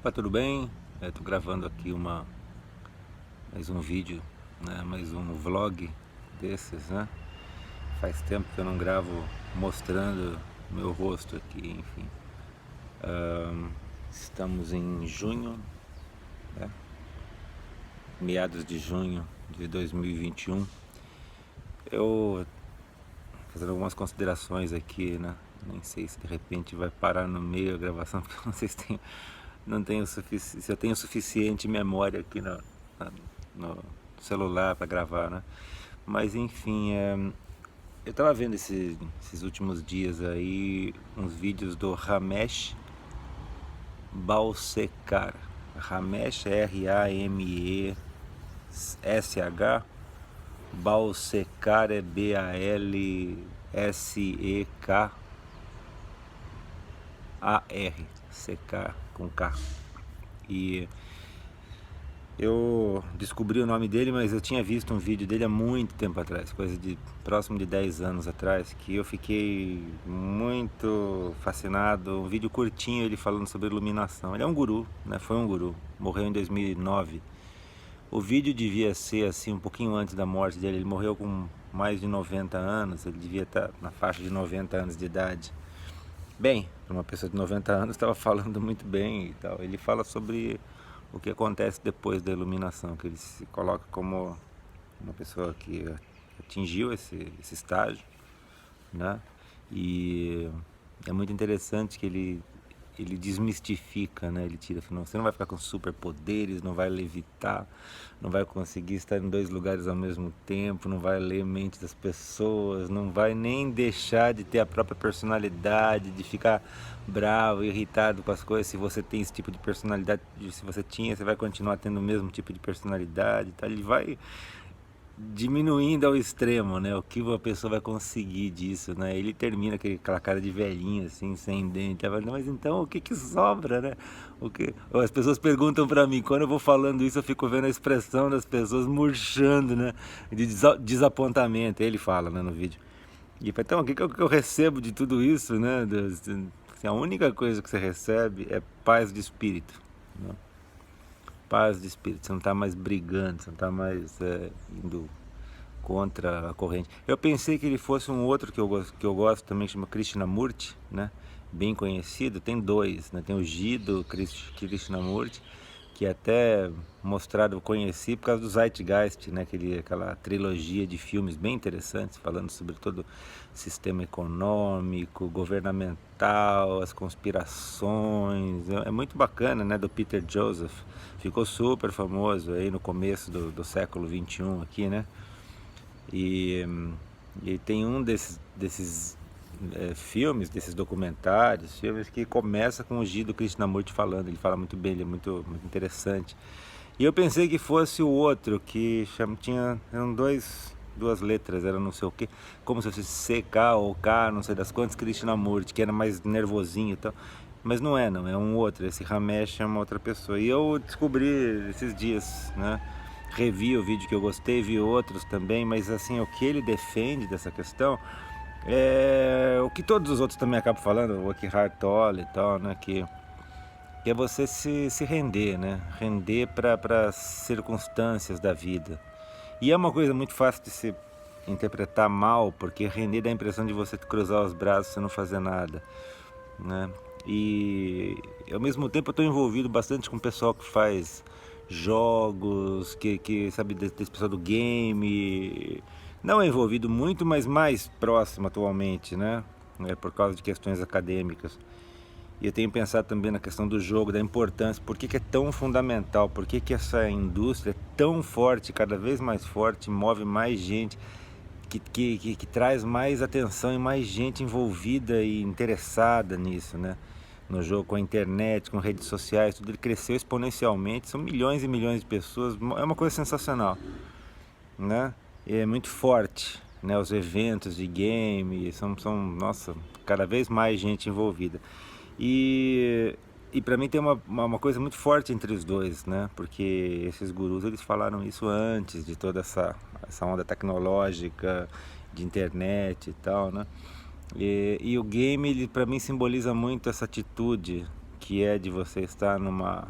Opa, tudo bem? Tô gravando aqui mais um vídeo, né? Mais um vlog desses, né? Faz tempo que eu não gravo mostrando meu rosto aqui, enfim. Estamos em junho, né? Meados de junho de 2021. Eu fazendo algumas considerações aqui, né? Nem sei se de repente vai parar no meio da gravação, porque eu não sei se se eu tenho suficiente memória aqui no celular para gravar, né? Mas enfim, eu tava vendo esses últimos dias aí uns vídeos do Ramesh Balsekar. Ramesh, R-A-M-E-S-H. Balsekar é B-A-L-S-E-K-A-R, C-K com K. E eu descobri o nome dele, mas eu tinha visto um vídeo dele há muito tempo atrás, coisa de próximo de 10 anos atrás, que eu fiquei muito fascinado. Um vídeo curtinho, ele falando sobre iluminação. Ele é um guru, né? Foi um guru, morreu em 2009. O vídeo devia ser assim um pouquinho antes da morte dele. Ele morreu com mais de 90 anos, ele devia estar na faixa de 90 anos de idade. Bem, para uma pessoa de 90 anos estava falando muito bem e tal. Ele fala sobre o que acontece depois da iluminação, que ele se coloca como uma pessoa que atingiu esse estágio, né? E é muito interessante que ele desmistifica, né? Ele tira, você não vai ficar com superpoderes, não vai levitar, não vai conseguir estar em dois lugares ao mesmo tempo, não vai ler mente das pessoas, não vai nem deixar de ter a própria personalidade, de ficar bravo, irritado com as coisas. Se você tem esse tipo de personalidade, se você tinha, você vai continuar tendo o mesmo tipo de personalidade, tá? Ele vai diminuindo ao extremo, né? O que a pessoa vai conseguir disso, né? Ele termina com aquela cara de velhinho, assim, sem dente. Mas então o que que sobra, né? As pessoas perguntam pra mim, quando eu vou falando isso, eu fico vendo a expressão das pessoas murchando, né? De desapontamento. Ele fala, né, no vídeo. E fala, então, o que que eu recebo de tudo isso, né? Assim, a única coisa que você recebe é paz de espírito, né? Paz de espírito, você não está mais brigando, você não está mais indo contra a corrente. Eu pensei que ele fosse um outro que eu gosto também, que chama Krishnamurti, né? Bem conhecido. Tem dois, né? Tem o Jiddu Krishnamurti, que é até mostrado, eu conheci por causa do Zeitgeist, né? Aquela trilogia de filmes bem interessantes, falando sobre todo o sistema econômico, governamental, as conspirações. É muito bacana, né? Do Peter Joseph. Ficou super famoso aí no começo do século XXI aqui, né? E tem um desses filmes, desses documentários, filmes que começa com o Jiddu Krishnamurti falando. Ele fala muito bem, ele é muito interessante. E eu pensei que fosse o outro, que eram duas letras, era não sei o que, como se fosse CK ou K, não sei das quantas, Krishnamurti, que era mais nervosinho e tal. Mas não é, não, é um outro. Esse Ramesh é uma outra pessoa. E eu descobri esses dias, né? Revi o vídeo que eu gostei, vi outros também, mas assim, o que ele defende dessa questão é o que todos os outros também acabam falando, o Eckhart Tolle e tal, né? Que é você se render, né? Render para as circunstâncias da vida. E é uma coisa muito fácil de se interpretar mal, porque render dá a impressão de você cruzar os braços e não fazer nada, né? E ao mesmo tempo eu estou envolvido bastante com o pessoal que faz jogos, que sabe, desse pessoal do game. Não é envolvido muito, mas mais próximo atualmente, né? Por causa de questões acadêmicas. E eu tenho pensado também na questão do jogo, da importância, por que é tão fundamental, por que essa indústria é tão forte, cada vez mais forte, move mais gente, que traz mais atenção e mais gente envolvida e interessada nisso, né? No jogo, com a internet, com redes sociais, tudo ele cresceu exponencialmente, são milhões e milhões de pessoas, é uma coisa sensacional, né? E é muito forte, né? Os eventos de game, nossa, cada vez mais gente envolvida. E para mim tem uma coisa muito forte entre os dois, né? Porque esses gurus, eles falaram isso antes de toda essa onda tecnológica, de internet e tal, né? E o game, ele para mim simboliza muito essa atitude, que é de você estar numa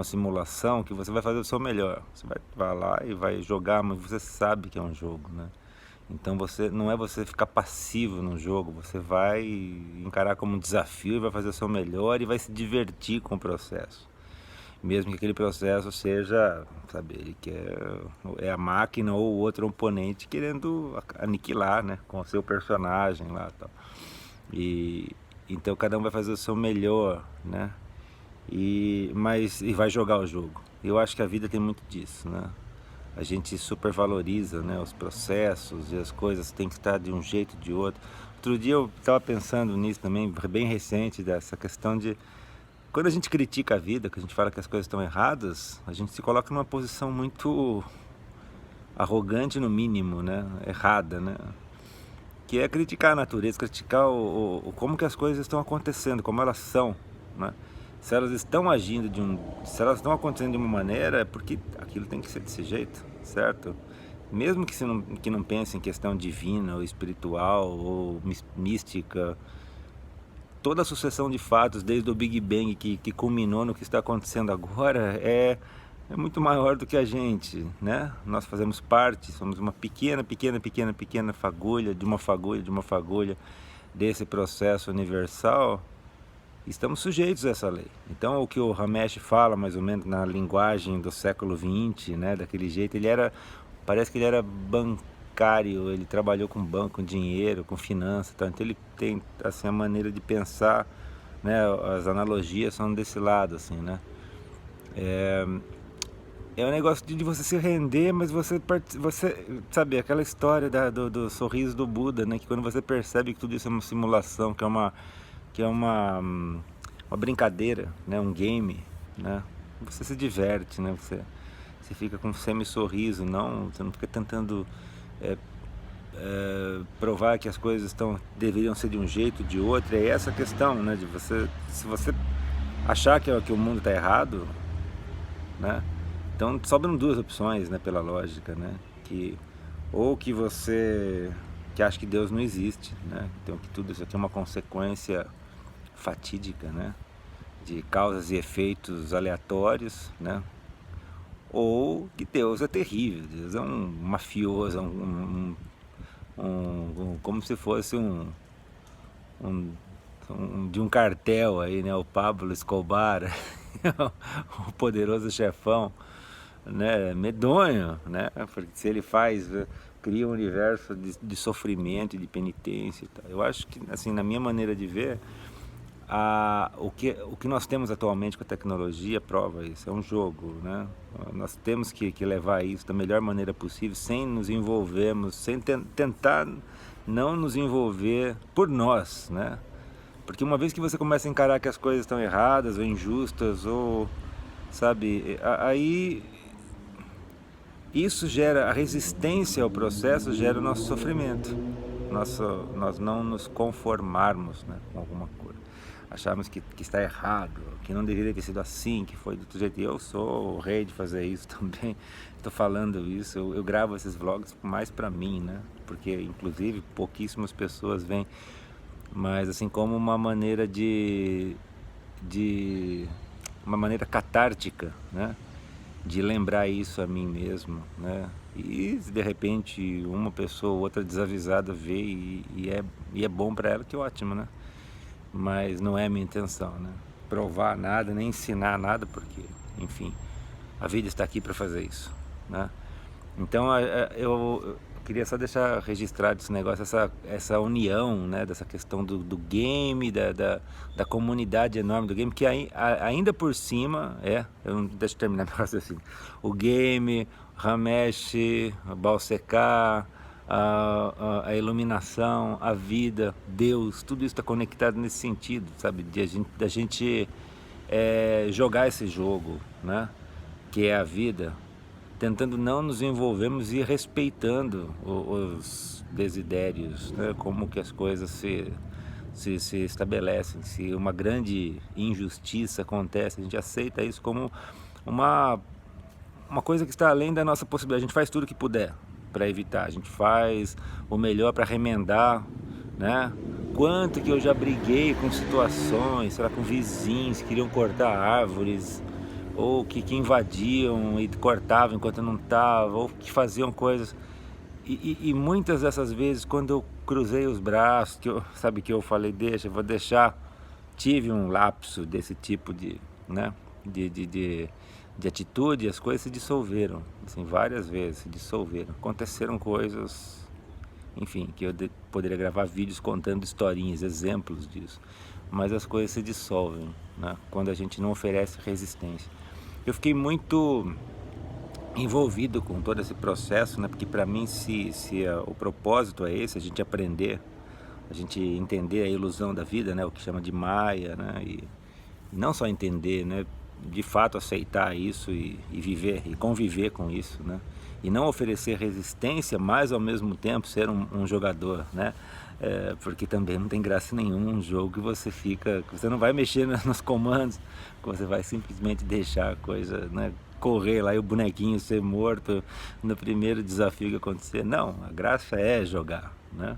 simulação, que você vai fazer o seu melhor. Você vai lá e vai jogar, mas você sabe que é um jogo, né? Então não é você ficar passivo no jogo, você vai encarar como um desafio e vai fazer o seu melhor e vai se divertir com o processo. Mesmo que aquele processo seja, sabe, ele é a máquina ou o outro oponente querendo aniquilar, né, com o seu personagem lá, tal. E então cada um vai fazer o seu melhor, né? E vai jogar o jogo. Eu acho que a vida tem muito disso, né? A gente supervaloriza, né, os processos e as coisas têm que estar de um jeito ou de outro. Outro dia eu estava pensando nisso também, bem recente, dessa questão de quando a gente critica a vida, que a gente fala que as coisas estão erradas, a gente se coloca numa posição muito arrogante no mínimo, né? Errada, né? Que é criticar a natureza, criticar como que as coisas estão acontecendo, como elas são, né? Se elas estão agindo se elas estão acontecendo de uma maneira, é porque aquilo tem que ser desse jeito, certo? Mesmo que não pense em questão divina ou espiritual ou mística, toda a sucessão de fatos, desde o Big Bang que culminou no que está acontecendo agora, é muito maior do que a gente, né? Nós fazemos parte, somos uma pequena fagulha de uma fagulha desse processo universal. Estamos sujeitos a essa lei. Então, o que o Ramesh fala, mais ou menos na linguagem do século XX, né, daquele jeito, parece que ele era bancário, ele trabalhou com banco, com dinheiro, com finanças, tá? Então ele tem assim a maneira de pensar, né, as analogias são desse lado, assim, né? É um negócio de você se render, mas você sabe, aquela história do sorriso do Buda, né? Que quando você percebe que tudo isso é uma simulação, uma brincadeira, né? Um game, né? Você se diverte, né? Você fica com um semi-sorriso, você não fica tentando provar que as coisas deveriam ser de um jeito ou de outro. É essa a questão, né? Se você achar que o mundo está errado, né? Então sobram duas opções, né, pela lógica, né? Ou que você acha que Deus não existe, né? Então que tudo isso aqui é uma consequência fatídica, né? De causas e efeitos aleatórios, né? Ou que Deus é terrível, Deus é um mafioso, como se fosse de um cartel aí, né? O Pablo Escobar, o poderoso chefão, né? Medonho, né? Porque se ele cria um universo de sofrimento e de penitência e tal. Eu acho que, assim, na minha maneira de ver, o que nós temos atualmente com a tecnologia prova isso, é um jogo, né? Nós temos que levar isso da melhor maneira possível, sem nos envolvermos, sem tentar não nos envolver por nós, né? Porque uma vez que você começa a encarar que as coisas estão erradas ou injustas, ou, sabe, aí isso gera a resistência ao processo, gera o nosso sofrimento, nós não nos conformarmos, né, com alguma coisa, acharmos que está errado, que não deveria ter sido assim, que foi do outro jeito. E eu sou o rei de fazer isso também. Estou falando isso, eu gravo esses vlogs mais para mim, né, porque inclusive pouquíssimas pessoas vêm, mas assim como uma maneira uma maneira catártica, né, de lembrar isso a mim mesmo, né? E de repente uma pessoa ou outra desavisada vê e é bom para ela, que ótimo, né? Mas não é a minha intenção, né? Provar nada, nem ensinar nada, porque, enfim, a vida está aqui para fazer isso, né? Então eu queria só deixar registrado esse negócio, essa união, né, dessa questão do game, da comunidade enorme do game, que ainda por cima, deixa eu terminar meu raciocínio, o game, Ramesh, Balsekar, a iluminação, a vida, Deus, tudo isso está conectado nesse sentido, sabe, da gente jogar esse jogo, né, que é a vida, tentando não nos envolvermos e respeitando os desidérios, né? Como que as coisas se estabelecem. Se uma grande injustiça acontece, a gente aceita isso como uma coisa que está além da nossa possibilidade. A gente faz tudo o que puder para evitar, a gente faz o melhor para remendar, né? quanto que eu já briguei com situações, sei lá, com vizinhos que queriam cortar árvores, ou que invadiam e cortavam enquanto eu não estava, ou que faziam coisas. E muitas dessas vezes, quando eu cruzei os braços, que eu falei, deixa, eu vou deixar, tive um lapso desse tipo né, de, de, de, de atitude, as coisas se dissolveram, assim, várias vezes se dissolveram. Aconteceram coisas, enfim, que eu poderia gravar vídeos contando historinhas, exemplos disso, mas as coisas se dissolvem, né, quando a gente não oferece resistência. Eu fiquei muito envolvido com todo esse processo, né? Porque para mim, se o propósito é esse, a gente aprender, a gente entender a ilusão da vida, né? O que chama de Maia, né? E não só entender, né? De fato aceitar isso e viver e conviver com isso, né? E não oferecer resistência, mas ao mesmo tempo ser um jogador, né? Porque também não tem graça nenhuma um jogo que você não vai mexer nos comandos, que você vai simplesmente deixar a coisa, né, correr lá e o bonequinho ser morto no primeiro desafio que acontecer. Não, a graça é jogar, né?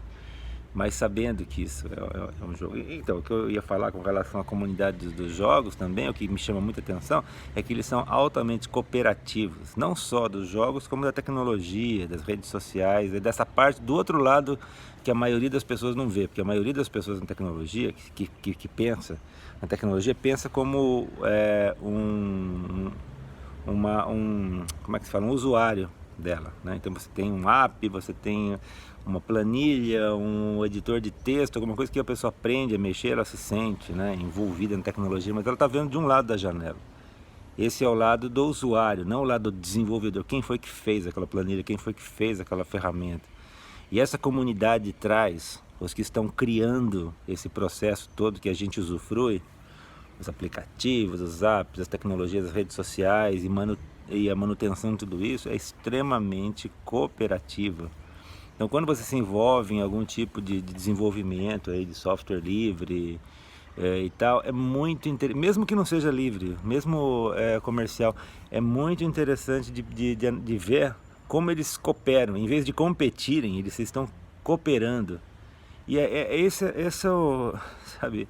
Mas sabendo que isso é um jogo. Então, o que eu ia falar com relação à comunidade dos jogos também, o que me chama muita atenção, é que eles são altamente cooperativos, não só dos jogos, como da tecnologia, das redes sociais, e dessa parte do outro lado que a maioria das pessoas não vê, porque a maioria das pessoas na tecnologia, que pensa na tecnologia, pensa como como é que se fala? Um usuário dela, né? Então você tem um app, você tem uma planilha, um editor de texto, alguma coisa que a pessoa aprende a mexer, ela se sente, né, envolvida na tecnologia, mas ela está vendo de um lado da janela. Esse é o lado do usuário, não o lado do desenvolvedor. Quem foi que fez aquela planilha? Quem foi que fez aquela ferramenta? E essa comunidade traz os que estão criando esse processo todo que a gente usufrui, os aplicativos, os apps, as tecnologias, as redes sociais e a manutenção de tudo isso é extremamente cooperativa. Então, quando você se envolve em algum tipo de desenvolvimento aí, de software livre e tal, é muito interessante, mesmo que não seja livre, mesmo comercial, é muito interessante de ver como eles cooperam. Em vez de competirem, eles estão cooperando. E esse é o, sabe,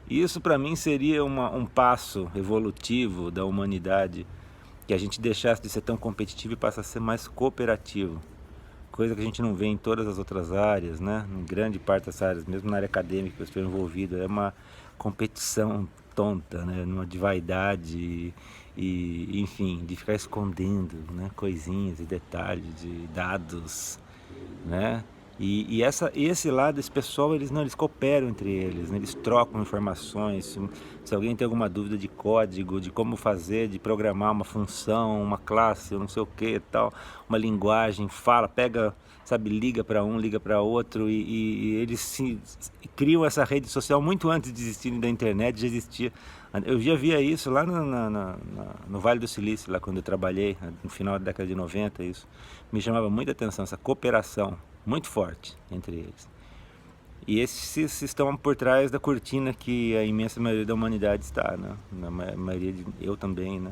isso para mim seria um passo evolutivo da humanidade, que a gente deixasse de ser tão competitivo e passe a ser mais cooperativo. Coisa que a gente não vê em todas as outras áreas, né? Em grande parte das áreas, mesmo na área acadêmica que eu estou envolvido, é uma competição tonta, né? Numa de vaidade enfim, de ficar escondendo, né, coisinhas e detalhes, de dados, né? Esse lado, esse pessoal, eles cooperam entre eles, né? Eles trocam informações. Se alguém tem alguma dúvida de código, de como fazer, de programar uma função, uma classe, não sei o que, tal, uma linguagem, pega, sabe, liga para um, liga para outro e eles criam essa rede social muito antes de existir da internet, já existia. Eu já via isso lá no Vale do Silício, lá quando eu trabalhei, no final da década de 90, isso me chamava muita atenção, essa cooperação muito forte entre eles. E esses estão por trás da cortina que a imensa maioria da humanidade está, né? Eu também, né?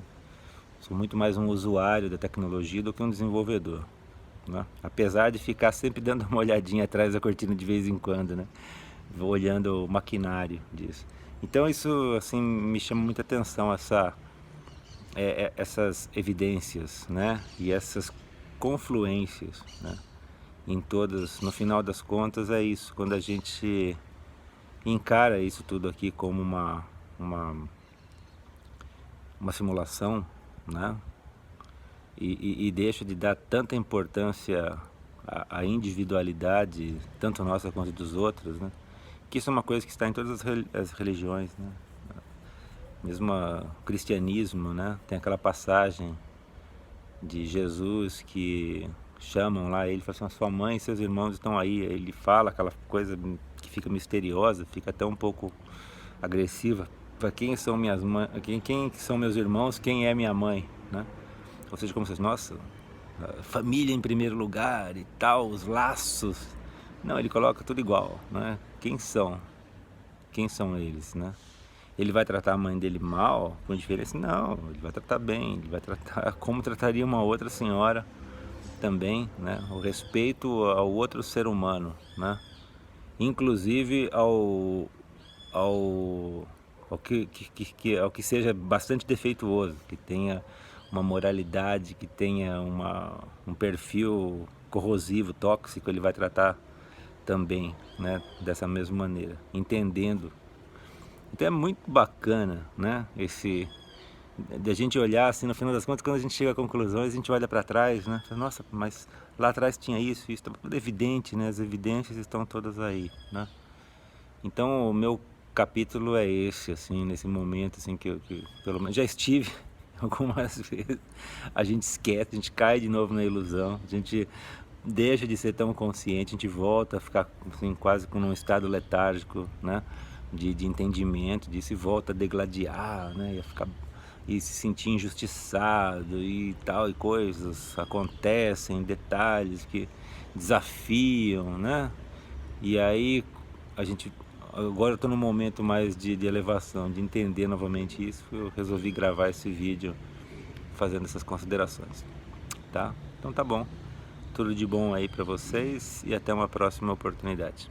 Sou muito mais um usuário da tecnologia do que um desenvolvedor, né? Apesar de ficar sempre dando uma olhadinha atrás da cortina de vez em quando, né? Vou olhando o maquinário disso. Então isso, assim, me chama muita atenção, essas evidências, né? E essas confluências, né? Em todas, no final das contas é isso, quando a gente encara isso tudo aqui como uma simulação, né? E deixa de dar tanta importância à individualidade, tanto nossa quanto dos outros, né? Que isso é uma coisa que está em todas as religiões, né? Mesmo o cristianismo, né? Tem aquela passagem de Jesus que chamam lá, ele fala assim, sua mãe e seus irmãos estão aí. Ele fala aquela coisa que fica misteriosa, fica até um pouco agressiva. Para quem são minhas mães, quem são meus irmãos, quem é minha mãe, né? Ou seja, como se fosse, nossa, família em primeiro lugar e tal, os laços. Não, ele coloca tudo igual, né? Quem são eles, né? Ele vai tratar a mãe dele mal, com diferença? Não, ele vai tratar bem, ele vai tratar como trataria uma outra senhora também, né? O respeito ao outro ser humano, né? inclusive ao, ao que seja bastante defeituoso, que tenha uma moralidade, que tenha um perfil corrosivo, tóxico, ele vai tratar também, né, dessa mesma maneira, entendendo. Então é muito bacana, né, de a gente olhar assim, no final das contas, quando a gente chega a conclusões, a gente olha para trás, né, fala, nossa, mas lá atrás tinha isso, estava tudo evidente, né, as evidências estão todas aí, né. Então o meu capítulo é esse, assim, nesse momento, assim, que pelo menos já estive algumas vezes. A gente esquece, a gente cai de novo na ilusão, a gente deixa de ser tão consciente, a gente volta a ficar assim, quase com um estado letárgico, né, de entendimento disso, e volta a degladiar, né, e a ficar e se sentir injustiçado e tal, e coisas acontecem, detalhes que desafiam, né? E aí a gente agora eu estou num momento mais de elevação, de entender novamente isso. Eu resolvi gravar esse vídeo fazendo essas considerações, tá? Então tá bom. Tudo de bom aí para vocês e até uma próxima oportunidade.